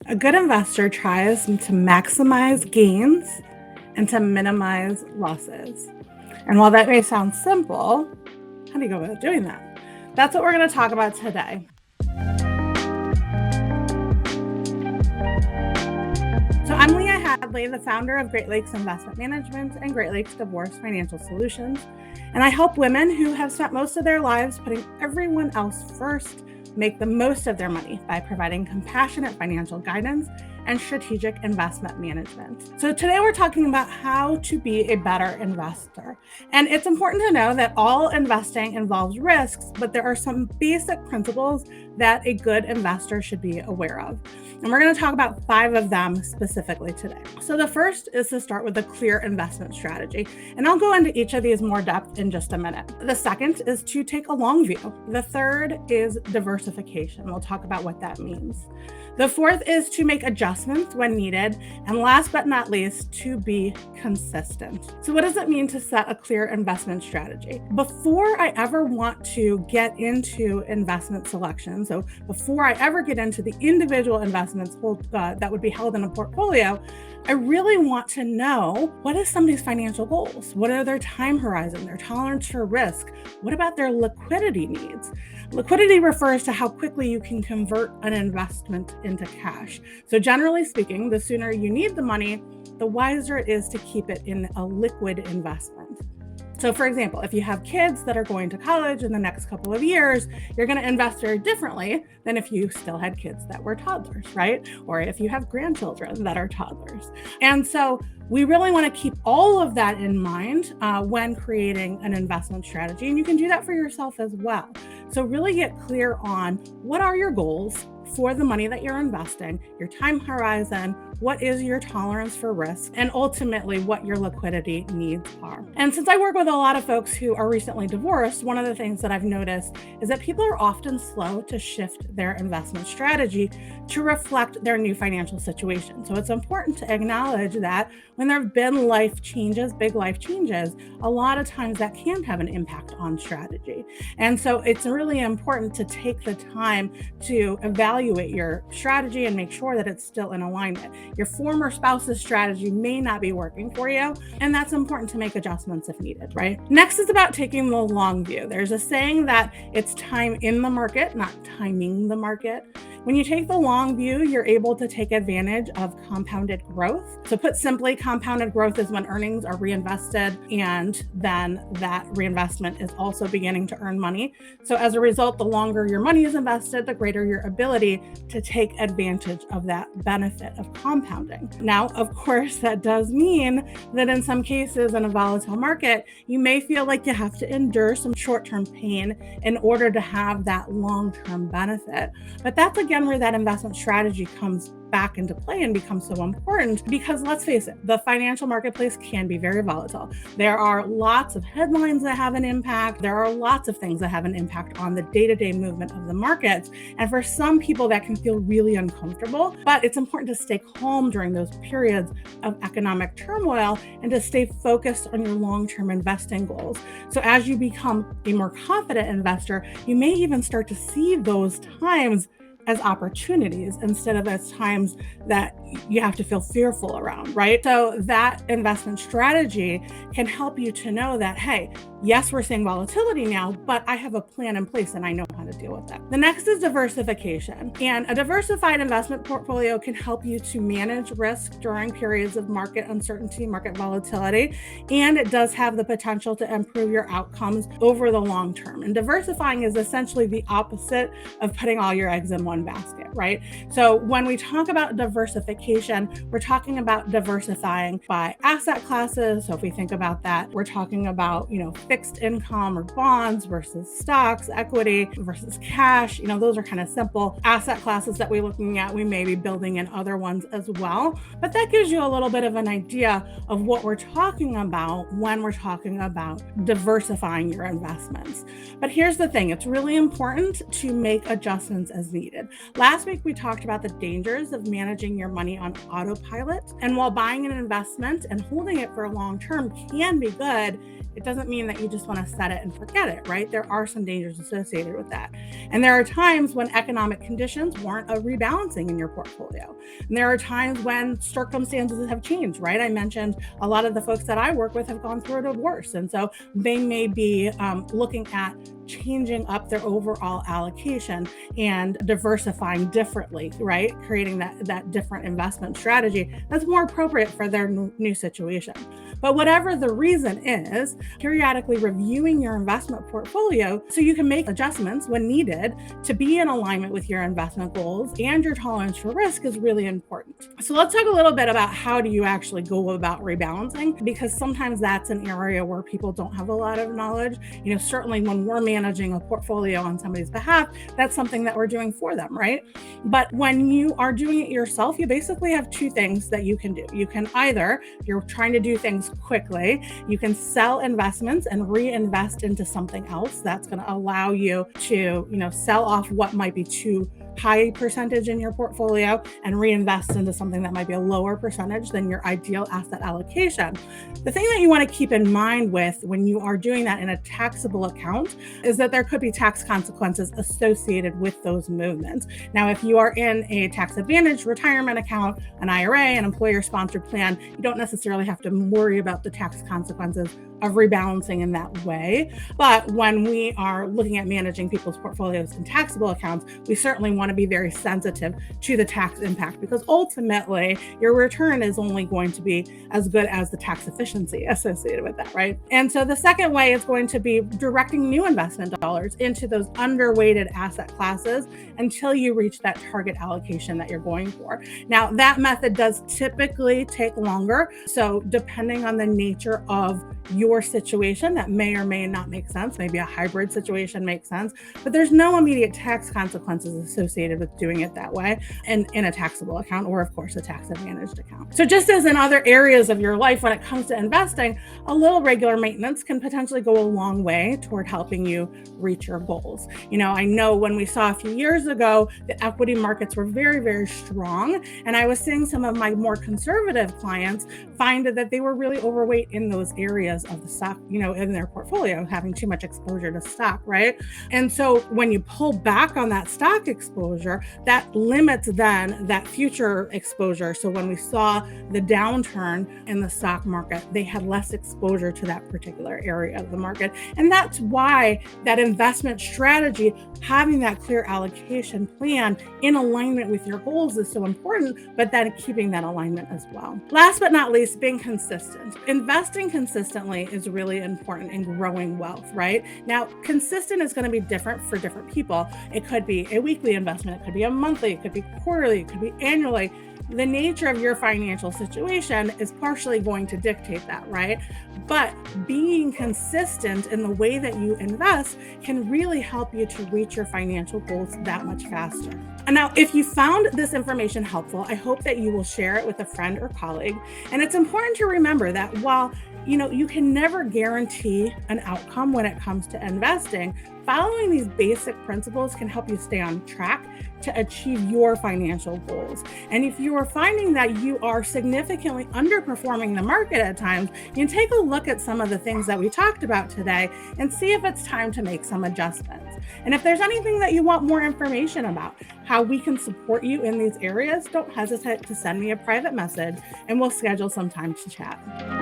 A good investor tries to maximize gains and to minimize losses. And while that may sound simple, how do you go about doing that? That's what we're going to talk about today. So I'm Leah Hadley, the founder of Great Lakes Investment Management and Great Lakes Divorce Financial Solutions. And I help women who have spent most of their lives putting everyone else first make the most of their money by providing compassionate financial guidance and strategic investment management. So today we're talking about how to be a better investor. And it's important to know that all investing involves risks, but there are some basic principles that a good investor should be aware of. And we're going to talk about 5 of them specifically today. So the first is to start with a clear investment strategy. And I'll go into each of these more depth in just a minute. The second is to take a long view. The third is diversification. We'll talk about what that means. The fourth is to make adjustments when needed. And last but not least, to be consistent. So what does it mean to set a clear investment strategy? Before I ever want to get into investment selection, so before I ever get into the individual investments that would be held in a portfolio, I really want to know, what is somebody's financial goals? What are their time horizon, their tolerance for risk? What about their liquidity needs? Liquidity refers to how quickly you can convert an investment into cash. So generally speaking, the sooner you need the money, the wiser it is to keep it in a liquid investment. So for example, if you have kids that are going to college in the next couple of years, you're going to invest very differently than if you still had kids that were toddlers, right? Or if you have grandchildren that are toddlers. And so we really want to keep all of that in mind when creating an investment strategy. And you can do that for yourself as well. So really get clear on what are your goals for the money that you're investing, your time horizon, what is your tolerance for risk, and ultimately what your liquidity needs are. And since I work with a lot of folks who are recently divorced, one of the things that I've noticed is that people are often slow to shift their investment strategy to reflect their new financial situation. So it's important to acknowledge that when there have been life changes, big life changes, a lot of times that can have an impact on strategy. And so it's really important to take the time to evaluate your strategy and make sure that it's still in alignment. Your former spouse's strategy may not be working for you, and that's important to make adjustments if needed, right? Next is about taking the long view. There's a saying that it's time in the market, not timing the market. When you take the long view, you're able to take advantage of compounded growth. So put simply, compounded growth is when earnings are reinvested and then that reinvestment is also beginning to earn money. So as a result, the longer your money is invested, the greater your ability to take advantage of that benefit of compounding. Now, of course, that does mean that in some cases in a volatile market, you may feel like you have to endure some short-term pain in order to have that long-term benefit. But that's again where that investment strategy comes back into play and becomes so important, because let's face it, the financial marketplace can be very volatile. There are lots of headlines that have an impact. There are lots of things that have an impact on the day-to-day movement of the markets. And for some people that can feel really uncomfortable, but it's important to stay calm during those periods of economic turmoil and to stay focused on your long-term investing goals. So as you become a more confident investor, you may even start to see those times as opportunities instead of as times that you have to feel fearful around, right? So that investment strategy can help you to know that, hey, yes, we're seeing volatility now, but I have a plan in place and I know how to deal with that. The next is diversification. And a diversified investment portfolio can help you to manage risk during periods of market uncertainty, market volatility, and it does have the potential to improve your outcomes over the long term. And diversifying is essentially the opposite of putting all your eggs in one basket, right? So when we talk about diversification, we're talking about diversifying by asset classes. So if we think about that, we're talking about, fixed income or bonds versus stocks, equity versus cash. Those are kind of simple asset classes that we're looking at. We may be building in other ones as well, but that gives you a little bit of an idea of what we're talking about when we're talking about diversifying your investments. But here's the thing, it's really important to make adjustments as needed. associated. Last week, we talked about the dangers of managing your money on autopilot. And while buying an investment and holding it for a long term can be good, it doesn't mean that you just want to set it and forget it, right? There are some dangers associated with that. And there are times when economic conditions warrant a rebalancing in your portfolio. And there are times when circumstances have changed, right? I mentioned a lot of the folks that I work with have gone through a divorce. And so they may be looking at changing up their overall allocation and diversifying differently, right? Creating that different investment strategy that's more appropriate for their new situation. But whatever the reason is, periodically reviewing your investment portfolio so you can make adjustments when needed to be in alignment with your investment goals and your tolerance for risk is really important. So let's talk a little bit about how do you actually go about rebalancing, because sometimes that's an area where people don't have a lot of knowledge. Certainly when we're managing a portfolio on somebody's behalf, that's something that we're doing for them, right? But when you are doing it yourself, you basically have two things that you can do. You can either, if you're trying to do things quickly, you can sell investments and reinvest into something else. That's going to allow you to, sell off what might be too high percentage in your portfolio and reinvest into something that might be a lower percentage than your ideal asset allocation. The thing that you want to keep in mind with when you are doing that in a taxable account is that there could be tax consequences associated with those movements. Now, if you are in a tax advantage retirement account, an IRA, an employer sponsored plan, you don't necessarily have to worry about the tax consequences of rebalancing in that way. But when we are looking at managing people's portfolios in taxable accounts, we certainly want to be very sensitive to the tax impact, because ultimately your return is only going to be as good as the tax efficiency associated with that, right? And so the second way is going to be directing new investment dollars into those underweighted asset classes until you reach that target allocation that you're going for. Now, that method does typically take longer. So depending on the nature of your situation, that may or may not make sense. Maybe a hybrid situation makes sense, but there's no immediate tax consequences associated with doing it that way and in a taxable account, or of course a tax advantaged account. So just as in other areas of your life, when it comes to investing, a little regular maintenance can potentially go a long way toward helping you reach your goals. I know when we saw a few years ago, the equity markets were very, very strong. And I was seeing some of my more conservative clients find that they were really overweight in those areas of the stock, in their portfolio, having too much exposure to stock, right? And so when you pull back on that stock exposure, that limits then that future exposure. So when we saw the downturn in the stock market, they had less exposure to that particular area of the market. And that's why that investment strategy, having that clear allocation plan in alignment with your goals is so important, but then keeping that alignment as well. Last but not least, being consistent. Investing consistently is really important in growing wealth, right? Now, consistent is going to be different for different people. It could be a weekly investment, it could be a monthly, it could be quarterly, it could be annually. The nature of your financial situation is partially going to dictate that, right? But being consistent in the way that you invest can really help you to reach your financial goals that much faster. And now, if you found this information helpful, I hope that you will share it with a friend or colleague. And it's important to remember that while you can never guarantee an outcome when it comes to investing, following these basic principles can help you stay on track to achieve your financial goals. And if you are finding that you are significantly underperforming the market at times, you can take a look at some of the things that we talked about today and see if it's time to make some adjustments. And if there's anything that you want more information about, how we can support you in these areas, don't hesitate to send me a private message and we'll schedule some time to chat.